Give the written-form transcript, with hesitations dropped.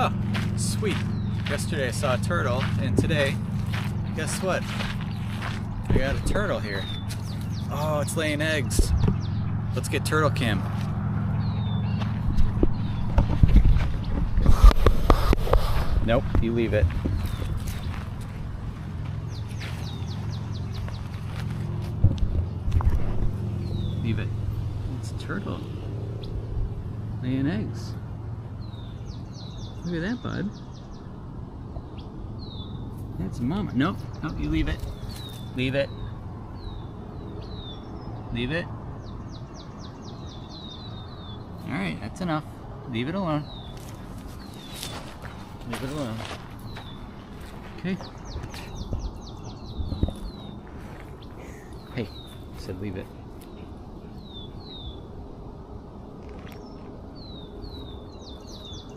Oh, sweet. Yesterday I saw a turtle, and today, guess what? I got a turtle here. Oh, it's laying eggs. Let's get turtle cam. Nope, you leave it. Leave it. It's a turtle laying eggs. Look at that, bud. That's mama. Nope, nope, you leave it. Leave it. Leave it. Alright, that's enough. Leave it alone. Leave it alone. Okay. Hey, I said leave it.